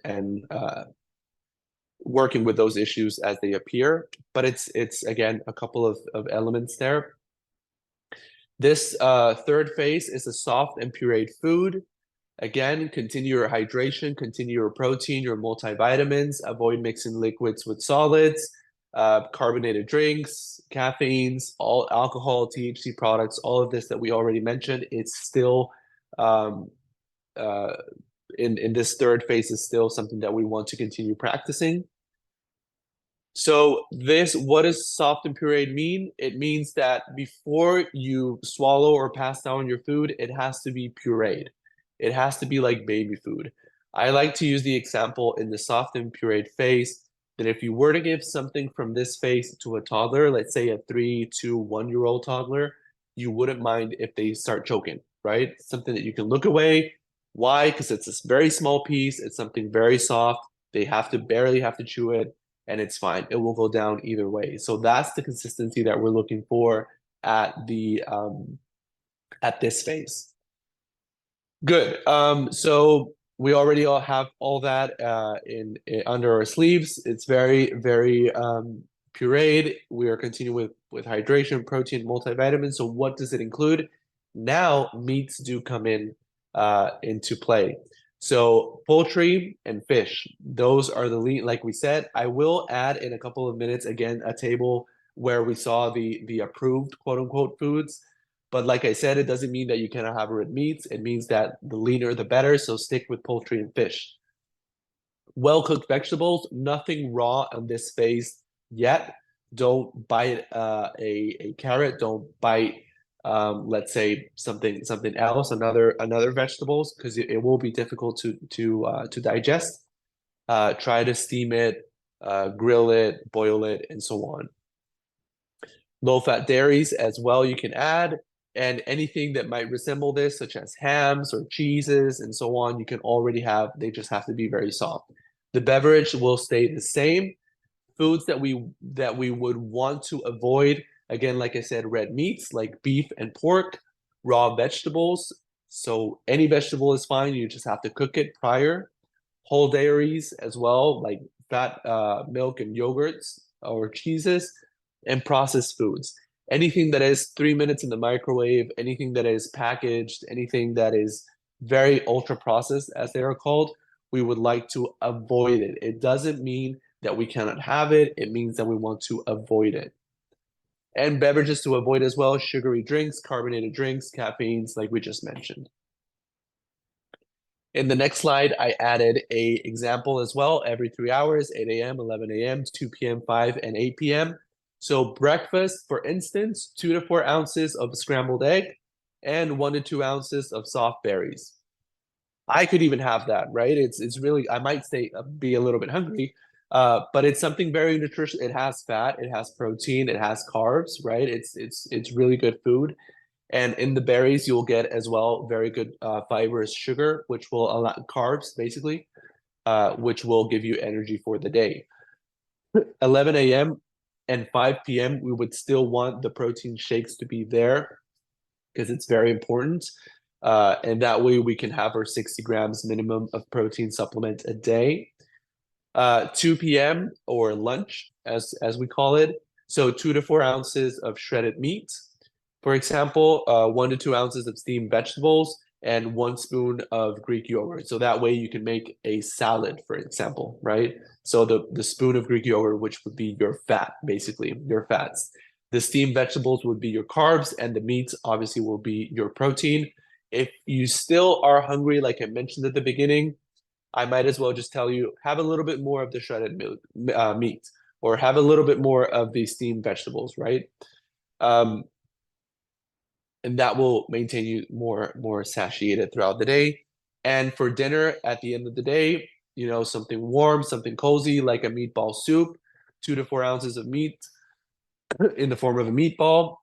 working with those issues as they appear. But it's again, a couple of elements there. This 3rd phase is a soft and pureed food. Again, continue your hydration, continue your protein, your multivitamins, avoid mixing liquids with solids, carbonated drinks, caffeines, all alcohol, THC products, all of this that we already mentioned. It's still in this 3rd phase is still something that we want to continue practicing. So what does soft and pureed mean? It means that before you swallow or pass down your food, it has to be pureed. It has to be like baby food. I like to use the example in the soft and pureed phase that if you were to give something from this phase to a toddler, let's say a 3 to 1-year-old toddler, you wouldn't mind if they start choking, right? Something that you can look away. Why? Because it's a very small piece. It's something very soft. They barely have to chew it, and it's fine. It will go down either way. So that's the consistency that we're looking for at this phase. Good. So we already all have all that in under our sleeves. It's very, very pureed. We are continuing with hydration, protein, multivitamins. So what does it include? Now meats do come into play. So poultry and fish, those are the lean. Like we said, I will add in a couple of minutes again a table where we saw the approved quote unquote foods. But like I said, it doesn't mean that you cannot have red meats. It means that the leaner, the better. So stick with poultry and fish. Well-cooked vegetables, nothing raw on this phase yet. Don't bite a carrot. Don't bite, let's say something else, another vegetables, because it will be difficult to digest. Try to steam it, grill it, boil it, and so on. Low-fat dairies as well you can add. And anything that might resemble this, such as hams or cheeses and so on, you can already have. They just have to be very soft. The beverage will stay the same. Foods that we would want to avoid, again, like I said, red meats like beef and pork, raw vegetables. So any vegetable is fine. You just have to cook it prior. Whole dairies as well, like fat milk and yogurts or cheeses, and processed foods. Anything that is 3 minutes in the microwave, anything that is packaged, anything that is very ultra processed, as they are called, we would like to avoid it. It doesn't mean that we cannot have it. It means that we want to avoid it. And beverages to avoid as well, sugary drinks, carbonated drinks, caffeines, like we just mentioned. In the next slide, I added a example as well, every 3 hours, 8 a.m., 11 a.m., 2 p.m., 5, and 8 p.m. So breakfast, for instance, 2 to 4 ounces of scrambled egg and 1 to 2 ounces of soft berries. I could even have that, right? It's really, I might be a little bit hungry, but it's something very nutritious. It has fat, it has protein, it has carbs, right? It's really good food. And in the berries, you'll get as well very good fibrous sugar, which will allow carbs, basically, which will give you energy for the day. 11 a.m. and 5 p.m., we would still want the protein shakes to be there because it's very important. And that way we can have our 60 grams minimum of protein supplement a day. 2 p.m. or lunch, as we call it. So 2 to 4 ounces of shredded meat. For example, 1 to 2 ounces of steamed vegetables and 1 spoon of Greek yogurt. So that way you can make a salad, for example, right? So the spoon of Greek yogurt, which would be your fat, basically, your fats. The steamed vegetables would be your carbs, and the meats obviously will be your protein. If you still are hungry, like I mentioned at the beginning, I might as well just tell you, have a little bit more of the shredded meat, or have a little bit more of the steamed vegetables, right? And that will maintain you more satiated throughout the day. And for dinner, at the end of the day, you know, something warm, something cozy, like a meatball soup, 2 to 4 ounces of meat in the form of a meatball,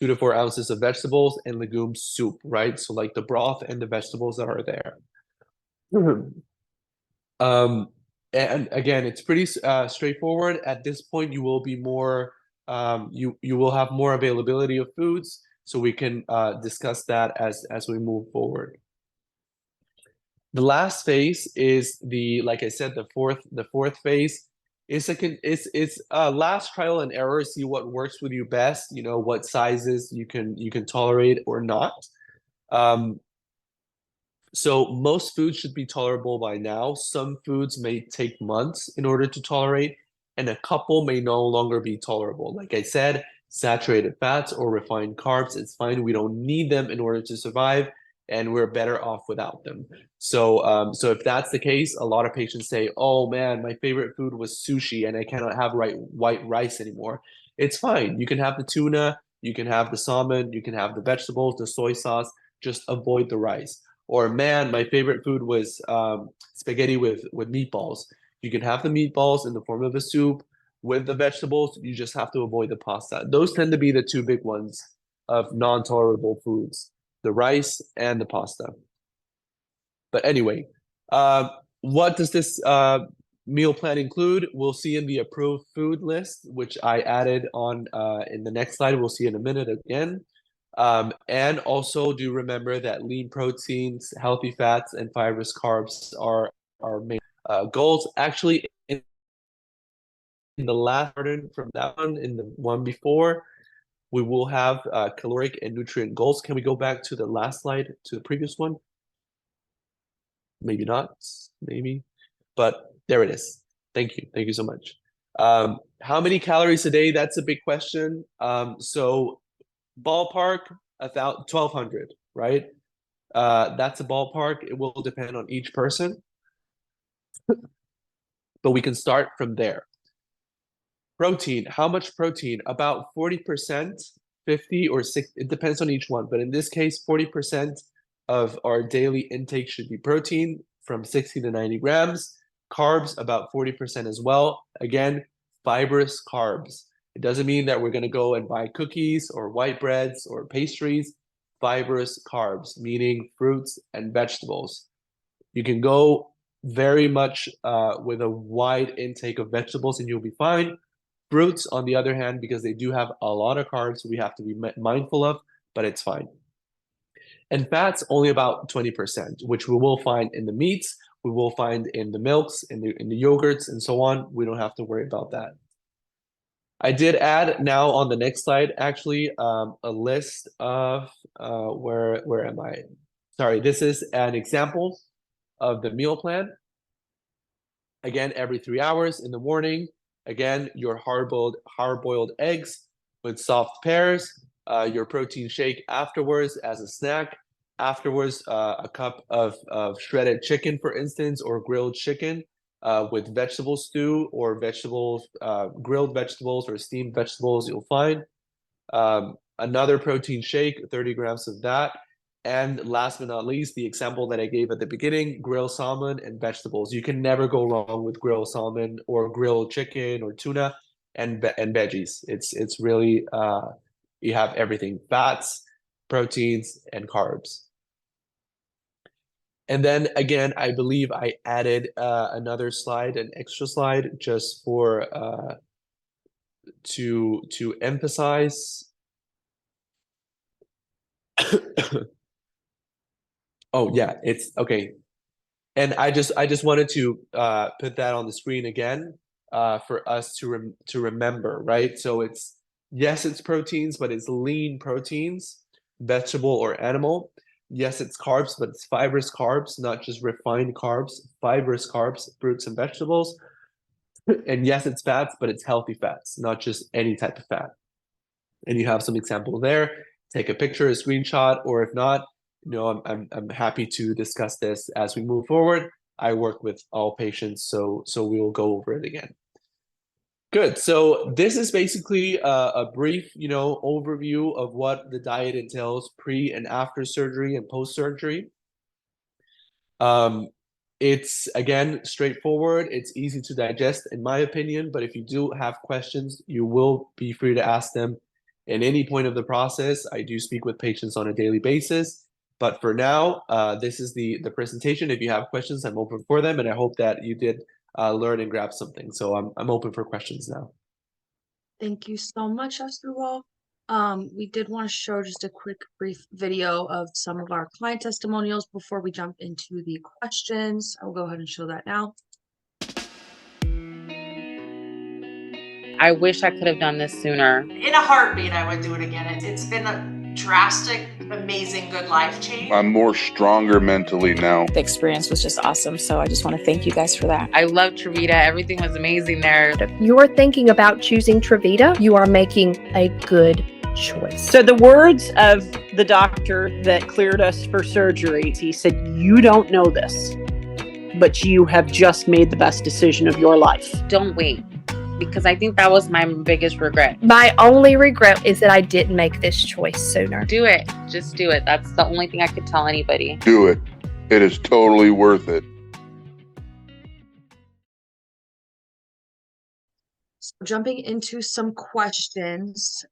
2 to 4 ounces of vegetables and legume soup, right? So like the broth and the vegetables that are there. And again, it's pretty straightforward. At this point, you will be more, you will have more availability of foods, so we can discuss that as we move forward. The last phase is like I said, the fourth phase is it's last trial and error. See what works with you best. You know what sizes you can tolerate or not. So most foods should be tolerable by now. Some foods may take months in order to tolerate, and a couple may no longer be tolerable. Like I said, saturated fats or refined carbs, it's fine. We don't need them in order to survive, and we're better off without them. So, so if that's the case, a lot of patients say, "Oh man, my favorite food was sushi, and I cannot have white rice anymore." It's fine. You can have the tuna, you can have the salmon, you can have the vegetables, the soy sauce. Just avoid the rice. Or man, my favorite food was spaghetti with meatballs. You can have the meatballs in the form of a soup with the vegetables. You just have to avoid the pasta. Those tend to be the two big ones of non-tolerable foods, the rice and the pasta. But anyway, what does this meal plan include? We'll see in the approved food list, which I added on in the next slide. We'll see in a minute again. And also do remember that lean proteins, healthy fats, and fibrous carbs are our main goals. Actually, in the last part from that one, in the one before, we will have caloric and nutrient goals. Can we go back to the last slide, to the previous one? Maybe not, maybe, but there it is. Thank you. Thank you so much. How many calories a day? That's a big question. So ballpark 1,200, right? That's a ballpark. It will depend on each person, but we can start from there. Protein, how much protein? About 40%, 50 or 60, it depends on each one, but in this case, 40% of our daily intake should be protein, from 60 to 90 grams. Carbs, about 40% as well. Again, fibrous carbs. It doesn't mean that we're going to go and buy cookies or white breads or pastries. Fibrous carbs, meaning fruits and vegetables. You can go very much with a wide intake of vegetables and you'll be fine. Fruits, on the other hand, because they do have a lot of carbs, we have to be mindful of, but it's fine. And fats, only about 20%, which we will find in the meats, we will find in the milks, in the yogurts, and so on. We don't have to worry about that. I did add now on the next slide, actually, a list of, where am I? Sorry, this is an example of the meal plan. Again, every 3 hours in the morning. Again, your hard-boiled eggs with soft pears, your protein shake afterwards as a snack. Afterwards, a cup of shredded chicken, for instance, or grilled chicken with vegetable stew or vegetables, grilled vegetables or steamed vegetables you'll find. Another protein shake, 30 grams of that. And last but not least, the example that I gave at the beginning, grilled salmon and vegetables. You can never go wrong with grilled salmon or grilled chicken or tuna and veggies. It's really, you have everything, fats, proteins, and carbs. And then again, I believe I added another slide, an extra slide, just for to emphasize. Oh yeah, it's okay. And I just wanted to put that on the screen again for us to remember, right? So it's, yes, it's proteins, but it's lean proteins, vegetable or animal. Yes, it's carbs, but it's fibrous carbs, not just refined carbs, fibrous carbs, fruits and vegetables. And yes, it's fats, but it's healthy fats, not just any type of fat. And you have some example there. Take a picture, a screenshot, or if not, you know, I'm happy to discuss this as we move forward. I work with all patients, so we will go over it again. Good. So this is basically a brief, you know, overview of what the diet entails pre and after surgery and post surgery. It's again straightforward. It's easy to digest, in my opinion. But if you do have questions, you will be free to ask them at any point of the process. I do speak with patients on a daily basis. But for now, this is the presentation. If you have questions, I'm open for them, and I hope that you did learn and grab something. So I'm open for questions now. Thank you so much, Asdrubal. We did want to show just a quick brief video of some of our client testimonials before we jump into the questions. I'll go ahead and show that now. I wish I could have done this sooner. In a heartbeat, I would do it again. It's been a drastic, amazing, good life change. I'm more stronger mentally now. The experience was just awesome, so I just want to thank you guys for that. I love Truvita. Everything was amazing there. If you're thinking about choosing Truvita, you are making a good choice. So the words of the doctor that cleared us for surgery, he said, "You don't know this, but you have just made the best decision of your life." Don't wait, because I think that was my biggest regret. My only regret is that I didn't make this choice sooner. Do it. Just do it. That's the only thing I could tell anybody. Do it. It is totally worth it. So jumping into some questions,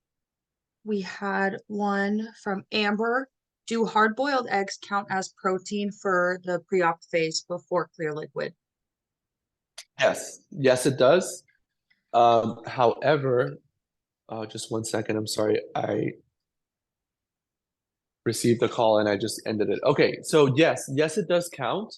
we had one from Amber. Do hard-boiled eggs count as protein for the pre-op phase before clear liquid? Yes, it does. However, just 1 second. I'm sorry. I received a call and I just ended it. Okay, so yes, it does count.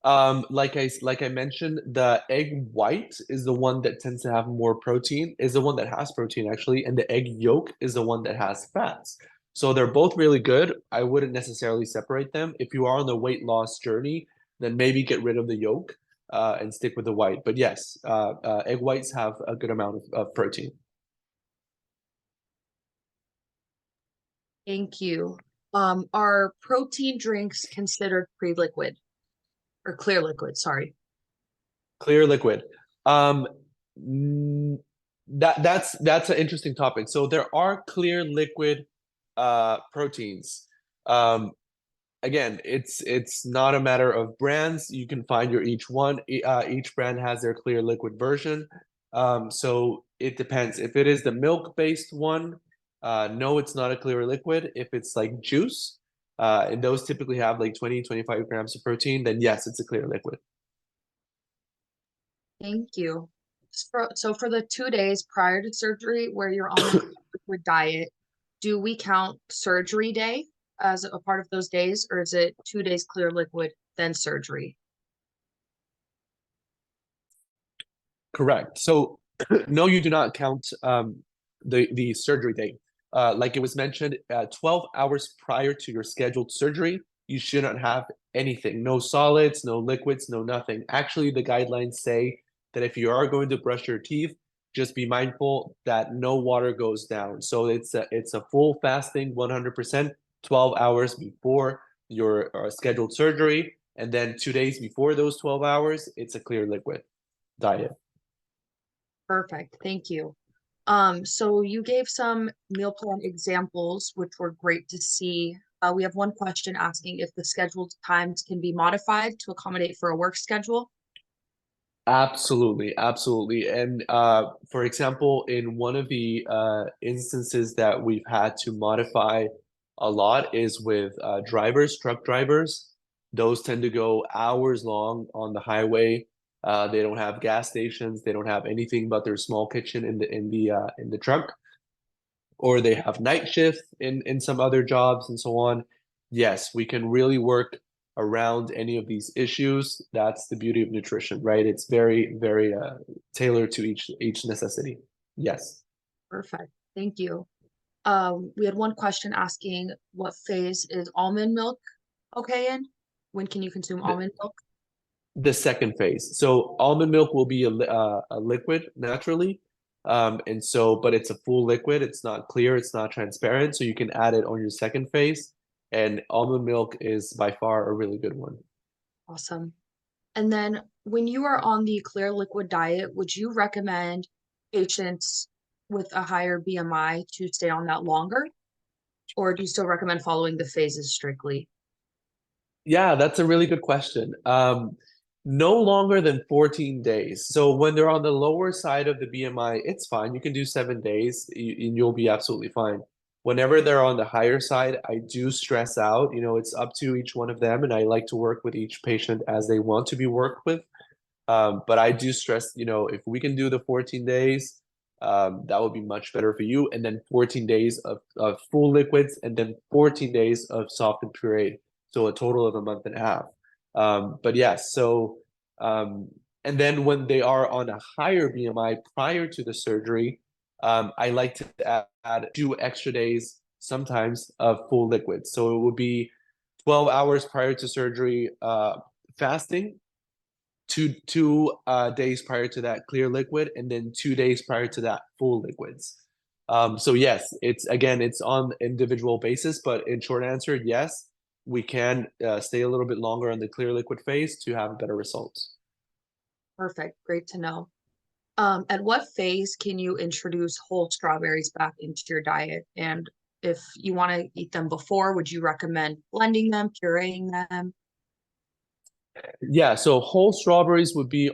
Like I mentioned, the egg white is the one that tends to have more protein, is the one that has protein actually, and the egg yolk is the one that has fats. So they're both really good. I wouldn't necessarily separate them. If you are on the weight loss journey, then maybe get rid of the yolk and stick with the white. But yes, egg whites have a good amount of protein. Thank you. Are protein drinks considered pre-liquid or clear liquid? Sorry. Clear liquid. That's an interesting topic. So there are clear liquid proteins. Again, it's not a matter of brands. You can find your each one. Each brand has their clear liquid version. So it depends. If it is the milk-based one, no, it's not a clear liquid. If it's like juice, and those typically have like 20-25 grams of protein, then yes, it's a clear liquid. Thank you. So for the 2 days prior to surgery where you're on a liquid diet, do we count surgery day as a part of those days, or is it 2 days clear liquid, then surgery? Correct. So no, you do not count the surgery date. Like it was mentioned, 12 hours prior to your scheduled surgery, you should not have anything. No solids, no liquids, no nothing. Actually, the guidelines say that if you are going to brush your teeth, just be mindful that no water goes down. So it's a full fasting, 100%, 12 hours before your scheduled surgery, and then 2 days before those 12 hours, it's a clear liquid diet. Perfect. Thank you. So you gave some meal plan examples, which were great to see. We have one question asking if the scheduled times can be modified to accommodate for a work schedule. Absolutely, absolutely. And for example, in one of the instances that we've had to modify a lot is with drivers, truck drivers. Those tend to go hours long on the highway. They don't have gas stations. They don't have anything but their small kitchen in the truck, or they have night shifts in some other jobs and so on. Yes, we can really work around any of these issues. That's the beauty of nutrition, right? It's very, very tailored to each necessity. Yes. Perfect. Thank you. We had one question asking what phase is almond milk okay in? When can you consume almond milk? The second phase. So almond milk will be a liquid naturally. And so, but it's a full liquid. It's not clear. It's not transparent. So you can add it on your second phase. And almond milk is by far a really good one. Awesome. And then when you are on the clear liquid diet, would you recommend patients with a higher BMI to stay on that longer? Or do you still recommend following the phases strictly? Yeah, that's a really good question. No longer than 14 days. So when they're on the lower side of the BMI, it's fine. You can do 7 days and you'll be absolutely fine. Whenever they're on the higher side, I do stress out. It's up to each one of them, and I like to work with each patient as they want to be worked with. But I do stress, if we can do the 14 days, that would be much better for you. And then 14 days of full liquids, and then 14 days of soft and pureed. So a total of a month and a half. But yes, and then when they are on a higher BMI prior to the surgery, I like to add 2 extra days sometimes of full liquids. So it would be 12 hours prior to surgery, fasting, two days prior to that clear liquid, and then 2 days prior to that full liquids. So yes, it's on individual basis, but in short answer, yes, we can stay a little bit longer on the clear liquid phase to have better results. Perfect. Great to know. At what phase can you introduce whole strawberries back into your diet? And if you want to eat them before, would you recommend blending them, pureeing them? Yeah, so whole strawberries would be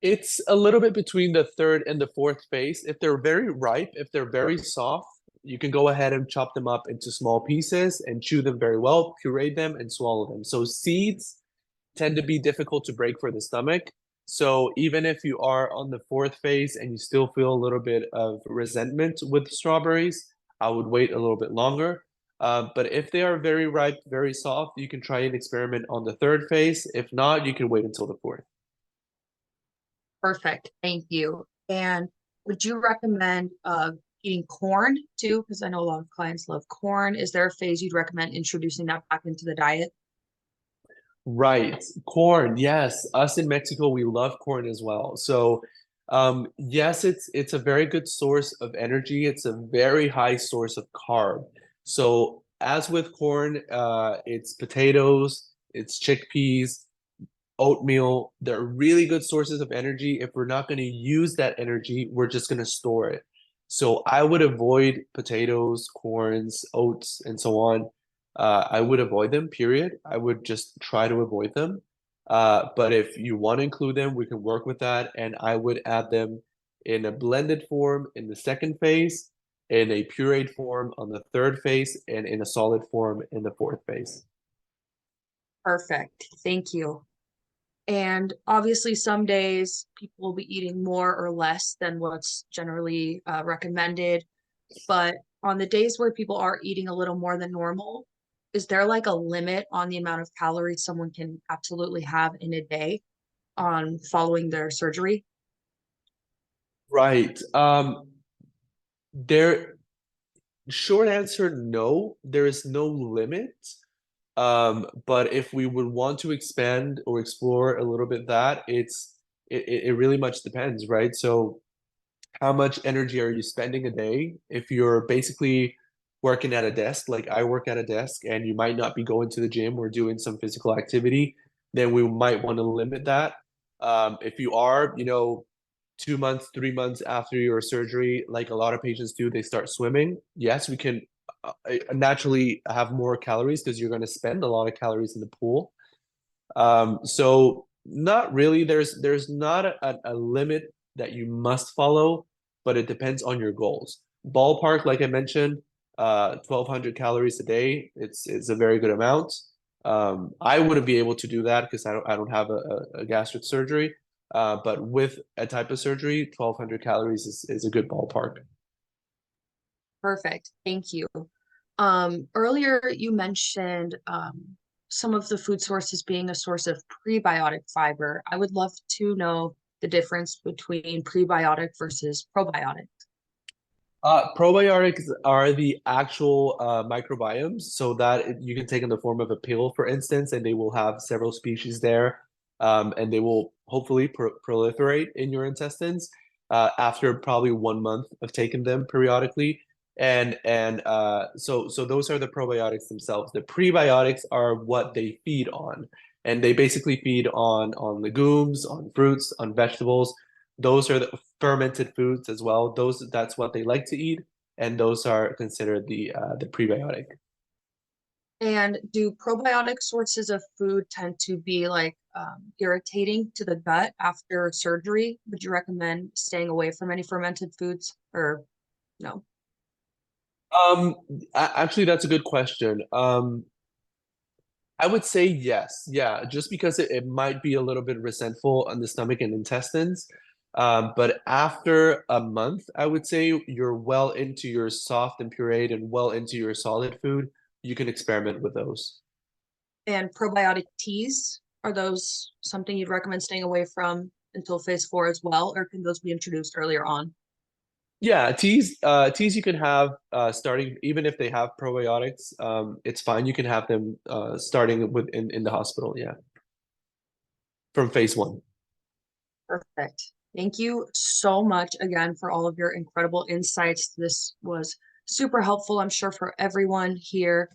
it's a little bit between the third and the fourth phase. If they're very ripe, if they're very soft, you can go ahead and chop them up into small pieces and chew them very well, puree them, and swallow them. So seeds tend to be difficult to break for the stomach. So even if you are on the fourth phase and you still feel a little bit of resentment with strawberries, I would wait a little bit longer. But if they are very ripe, very soft, you can try an experiment on the third phase. If not, you can wait until the fourth. Perfect. Thank you. And would you recommend eating corn too? Because I know a lot of clients love corn. Is there a phase you'd recommend introducing that back into the diet? Right. Corn. Yes. Us in Mexico, we love corn as well. So, yes, it's a very good source of energy. It's a very high source of carb. So, as with corn, it's potatoes, it's chickpeas, oatmeal. They're really good sources of energy. If we're not going to use that energy, we're just going to store it. So, I would avoid potatoes, corns, oats, and so on. I would avoid them, period. I would just try to avoid them. But if you want to include them, we can work with that. And I would add them in a blended form in the second phase, in a pureed form on the third phase, and in a solid form in the fourth phase. Perfect. Thank you. And obviously, some days people will be eating more or less than what's generally recommended. But on the days where people are eating a little more than normal, is there like a limit on the amount of calories someone can absolutely have in a day on following their surgery? Right. Short answer, no, there is no limit. But if we would want to expand or explore a little bit that, it really much depends, right? So how much energy are you spending a day? If you're basically working at a desk, like I work at a desk, and you might not be going to the gym or doing some physical activity, then we might want to limit that. If you are, 2 months, 3 months after your surgery, like a lot of patients do, they start swimming. Yes, we can naturally have more calories because you're going to spend a lot of calories in the pool. So not really. There's not a limit that you must follow, but it depends on your goals. Ballpark, like I mentioned, 1,200 calories a day. It's a very good amount. I wouldn't be able to do that because I don't have a gastric surgery. But with a type of surgery, 1,200 calories is a good ballpark. Perfect. Thank you. Earlier you mentioned some of the food sources being a source of prebiotic fiber. I would love to know the difference between prebiotic versus probiotic. Probiotics are the actual microbiomes, so that you can take in the form of a pill, for instance, and they will have several species there, and they will hopefully proliferate in your intestines after probably 1 month of taking them periodically. So those are the probiotics themselves. The prebiotics are what they feed on, and they basically feed on legumes, on fruits, on vegetables. Those are the fermented foods as well. That's what they like to eat, and those are considered the prebiotic. And do probiotic sources of food tend to be like irritating to the gut after surgery? Would you recommend staying away from any fermented foods or no? Actually, that's a good question. I would say yes. Yeah, just because it might be a little bit resentful on the stomach and intestines. But after a month, I would say you're well into your soft and pureed and well into your solid food. You can experiment with those. And probiotic teas, are those something you'd recommend staying away from until phase 4 as well, or can those be introduced earlier on? Yeah, teas you can have starting even if they have probiotics. It's fine. You can have them starting in the hospital, yeah. From phase 1. Perfect. Thank you so much again for all of your incredible insights. This was super helpful, I'm sure, for everyone here.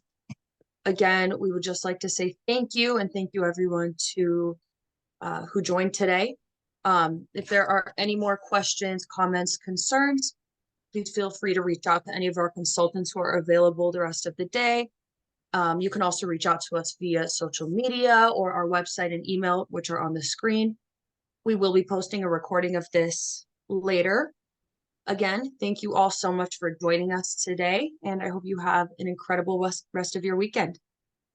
Again, we would just like to say thank you, and thank you everyone who joined today. If there are any more questions, comments, concerns, please feel free to reach out to any of our consultants who are available the rest of the day. You can also reach out to us via social media or our website and email, which are on the screen. We will be posting a recording of this later. Again, thank you all so much for joining us today, and I hope you have an incredible rest of your weekend.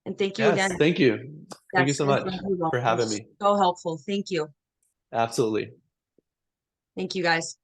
And thank you again. Thank you. Thank you so much for having me. So helpful. Thank you. Absolutely. Thank you, guys.